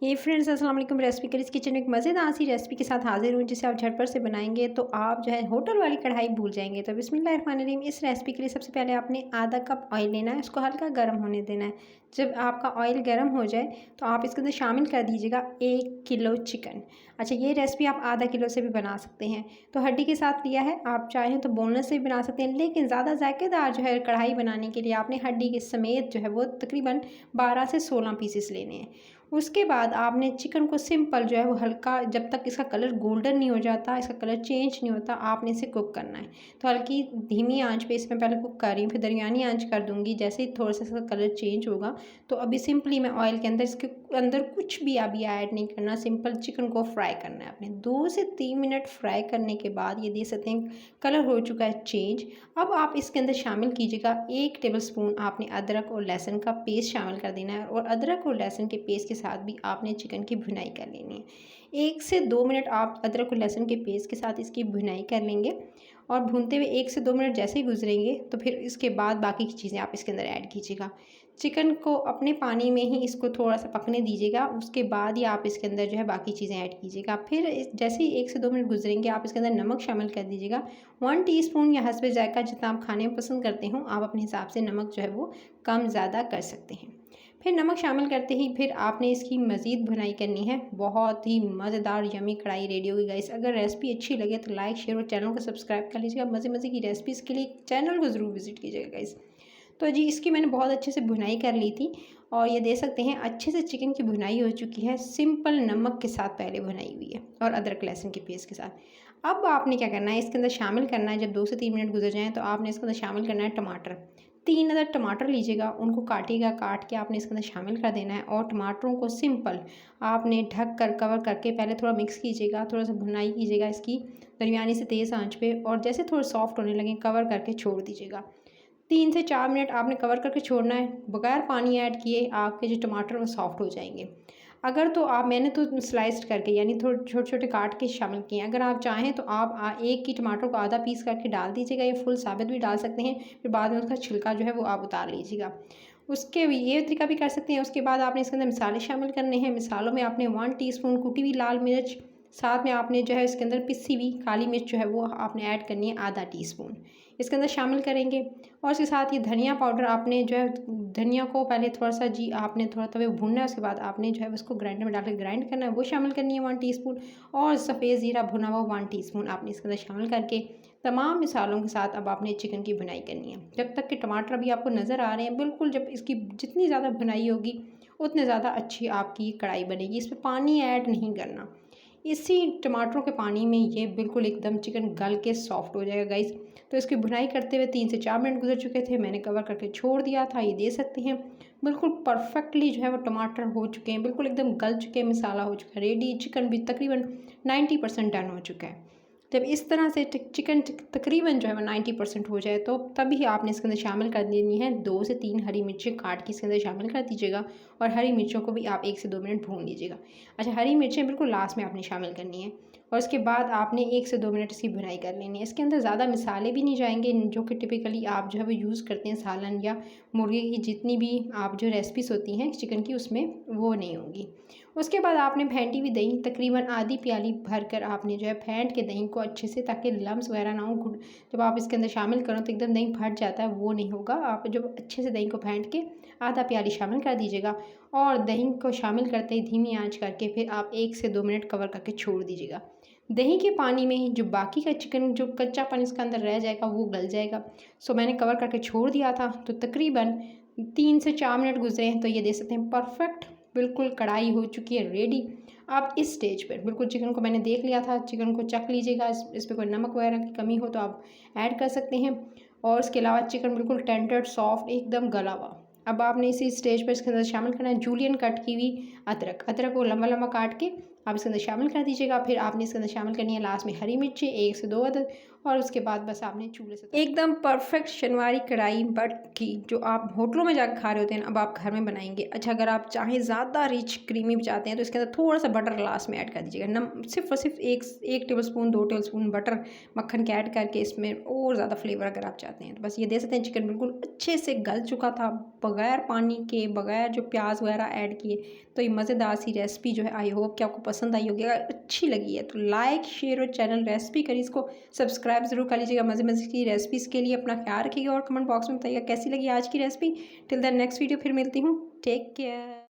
ये फ्रेंड्स अस्सलाम वालेकुम। रेसिपी करीज किचन में एक मज़ेदार सी रेसिपी के साथ हाजिर हूँ जिसे आप झटपट से बनाएंगे तो आप जो है होटल वाली कढ़ाई भूल जाएंगे। तो बिस्मिल्लाहिर्रहमानिर्रहीम। इस रेसिपी के लिए सबसे पहले आपने आधा कप ऑयल लेना है, उसको हल्का गर्म होने देना है। जब आपका ऑयल गर्म हो जाए तो आप इसके अंदर शामिल कर दीजिएगा 1 किलो चिकन। अच्छा, ये रेसिपी आप आधा किलो से भी बना सकते हैं। तो हड्डी के साथ लिया है, आप चाहें तो बोनलेस से भी बना सकते हैं, लेकिन ज़्यादा जायकेदार जो है कढ़ाई बनाने के लिए आपने हड्डी के समेत जो है वो तकरीबन 12 से 16 पीसेस लेने हैं। उसके बाद आपने चिकन को सिंपल जो है वो हल्का, जब तक इसका कलर गोल्डन नहीं हो जाता, इसका कलर चेंज नहीं होता, आपने इसे कुक करना है। तो हल्की धीमी आंच पे इसमें पहले कुक कर रही हूँ, फिर दरमियानी आंच कर दूँगी। जैसे ही थोड़ा सा इसका कलर चेंज होगा तो अभी सिंपली मैं ऑयल के अंदर, इसके अंदर कुछ भी अभी ऐड नहीं करना, सिंपल चिकन को फ्राई करना है। आपने 2 से 3 मिनट फ्राई करने के बाद ये देख सकते हैं कलर हो चुका है चेंज। अब आप इसके अंदर शामिल कीजिएगा 1 टेबलस्पून आपने अदरक और लहसुन का पेस्ट शामिल कर देना है, और अदरक और लहसुन के पेस्ट के साथ भी आपने चिकन की भुनाई कर लेनी है। 1 से 2 मिनट आप अदरक और लहसुन के पेस्ट के साथ इसकी भुनाई कर लेंगे, और भूनते हुए 1 से 2 मिनट जैसे ही गुजरेंगे तो फिर इसके बाद बाकी की चीज़ें आप इसके अंदर ऐड कीजिएगा। चिकन को अपने पानी में ही इसको थोड़ा सा पकने दीजिएगा, उसके बाद ही आप इसके अंदर जो है बाकी चीज़ें ऐड कीजिएगा। फिर जैसे ही 1 से 2 मिनट गुजरेंगे आप इसके अंदर नमक शामिल कर दीजिएगा। 1 टीस्पून या हस्बे जायका, जितना आप खाने में पसंद करते हो आप अपने हिसाब से नमक जो है वो कम ज़्यादा कर सकते हैं। फिर नमक शामिल करते ही फिर आपने इसकी मज़ीद भुनाई करनी है। बहुत ही मज़ेदार यमी कढ़ाई रेडी होगी गाइस। अगर रेसिपी अच्छी लगे तो लाइक, शेयर और चैनल को सब्सक्राइब कर लीजिएगा। मज़े मज़े की रेसिपीज़ के लिए चैनल को ज़रूर विजिट कीजिएगा गाइस। तो जी, इसकी मैंने बहुत अच्छे से भुनाई कर ली थी, और ये देख सकते हैं अच्छे से चिकन की भुनाई हो चुकी है। सिंपल नमक के साथ पहले भुनाई हुई है, और अदरक लहसुन के पेस्ट के साथ। अब आपने क्या करना है, इसके अंदर शामिल करना है, जब 2 से 3 मिनट गुजर जाएँ तो आपने इसके अंदर शामिल करना है टमाटर। 3 अदर टमाटर लीजिएगा, उनको काटिएगा, काट के आपने इसके अंदर शामिल कर देना है। और टमाटरों को सिंपल आपने ढक कर कवर करके पहले थोड़ा मिक्स कीजिएगा, थोड़ा सा भुनाई कीजिएगा इसकी दरमियानी से तेज़ आंच पे, और जैसे थोड़े सॉफ्ट होने लगे कवर करके छोड़ दीजिएगा। 3 से 4 मिनट आपने कवर करके छोड़ना है। बगैर पानी ऐड किए आपके जो टमाटर वो सॉफ्ट हो जाएंगे। अगर तो आप, मैंने तो स्लाइस्ड करके यानी थोड़े छोटे-छोटे काट के शामिल किए हैं। अगर आप चाहें तो आप एक ही टमाटर को आधा पीस करके डाल दीजिएगा, या फुल साबित भी डाल सकते हैं। फिर बाद में उसका छिलका जो है वो आप उतार लीजिएगा। उसके भी ये तरीका भी कर सकते हैं। उसके बाद आपने इसके अंदर मसाले शामिल करने हैं। मसालों में आपने 1 टीस्पून कुटी हुई लाल मिर्च, साथ में आपने जो है इसके अंदर पिसी हुई काली मिर्च जो है वो आपने ऐड करनी है, आधा टीस्पून इसके अंदर शामिल करेंगे। और इसके साथ ये धनिया पाउडर, आपने जो है धनिया को पहले थोड़ा सा जी आपने थोड़ा तवे भूनना है, उसके बाद आपने जो है उसको ग्राइंडर में डालकर ग्राइंड करना है, वो शामिल करनी है 1 टीस्पून। और सफ़ेद ज़ीरा भुना हुआ 1 टीस्पून आपने इसके अंदर शामिल करके तमाम मिसालों के साथ अब आपने चिकन की भुनाई करनी है, जब तक कि टमाटर भी आपको नज़र आ रहे हैं बिल्कुल। जब इसकी जितनी ज़्यादा भुनाई होगी उतने ज़्यादा अच्छी आपकी कढ़ाई बनेगी। इस पर पानी ऐड नहीं करना। इसी टमाटरों के पानी में ये बिल्कुल एकदम चिकन गल के सॉफ्ट हो जाएगा गाइस। तो इसकी भुनाई करते हुए 3 से 4 मिनट गुजर चुके थे, मैंने कवर करके छोड़ दिया था। ये दे सकते हैं बिल्कुल परफेक्टली जो है वो टमाटर हो चुके हैं, बिल्कुल एकदम गल चुके हैं, मसाला हो चुका है रेडी, चिकन भी तकरीबन 90% डन हो चुका है। जब इस तरह से चिकन तकरीबन जो है वो 90% हो जाए तो तभी आपने इसके अंदर शामिल कर देनी है 2 से 3 हरी मिर्चें काट के इसके अंदर शामिल कर दीजिएगा, और हरी मिर्चों को भी आप 1 से 2 मिनट भून लीजिएगा। अच्छा, हरी मिर्चें बिल्कुल लास्ट में आपने शामिल करनी है, और उसके बाद आपने 1 से 2 मिनट इसकी भुनाई कर लेनी है। इसके अंदर ज़्यादा मसाले भी नहीं जाएंगे, जो कि टिपिकली आप जो है वो यूज़ करते हैं सालन या मुर्गे की जितनी भी आप जो रेसिपीज़ होती हैं चिकन की, उसमें वो नहीं होगी। उसके बाद आपने फेंटी हुई दही तकरीबन आधी प्याली भर कर आपने जो है फेंट के दही को अच्छे से, ताकि लम्स वगैरह ना हो। जब आप इसके अंदर शामिल करो तो एकदम दही फट जाता है, वो नहीं होगा। आप जब अच्छे से दही को फेंट के आधा प्याली शामिल कर दीजिएगा, और दही को शामिल करते ही धीमी आंच करके फिर आप 1 से 2 मिनट कवर करके छोड़ दीजिएगा। दही के पानी में ही जो बाकी का चिकन, जो कच्चा पानी इसके अंदर रह जाएगा वो गल जाएगा। सो मैंने कवर करके छोड़ दिया था, तो तकरीबन 3 से 4 मिनट गुजरे हैं, तो ये देख सकते हैं परफेक्ट बिल्कुल कढ़ाई हो चुकी है रेडी। आप इस स्टेज पर बिल्कुल चिकन को मैंने देख लिया था, चिकन को चख लीजिएगा, इस पर कोई नमक वगैरह की कमी हो तो आप ऐड कर सकते हैं। और इसके अलावा चिकन बिल्कुल टेंडर सॉफ्ट एकदम गला हुआ। अब आपने इसी स्टेज पर इसके अंदर शामिल करना है जूलियन कट की हुई अदरक। अदरक को लंबा लंबा काट के आप इसके अंदर शामिल कर दीजिएगा। फिर आपने इसके अंदर शामिल करनी है लास्ट में हरी मिर्ची 1 से 2 अदद, और उसके बाद बस आपने चूल्हे से एकदम परफेक्ट शनवारी कढ़ाई बट की जो आप होटलों में जाकर खा रहे होते हैं अब आप घर में बनाएंगे। अच्छा, अगर आप चाहें ज़्यादा रिच क्रीमी चाहते हैं तो इसके अंदर थोड़ा सा बटर लास्ट में ऐड कर दीजिएगा। सिर्फ और सिर्फ एक table spoon 2 table spoon butter मक्खन के ऐड करके इसमें और ज़्यादा फ्लेवर अगर आप चाहते हैं तो बस। ये दे सकते हैं चिकन बिल्कुल अच्छे से गल चुका था, बगैर पानी के, बगैर जो प्याज वगैरह ऐड किए। तो ये मज़ेदार सी रेसिपी जो है आई होप कि आपको पसंद आई होगी। अगर अच्छी लगी है तो लाइक शेयर और चैनल रेसिपी करीज को सब्सक्राइब ज़रूर कर लीजिएगा। मज़े मज़े की रेसिपीज़ के लिए अपना ख्याल रखिएगा और कमेंट बॉक्स में बताइएगा कैसी लगी आज की recipe. Till the next video फिर मिलती हूँ। Take care.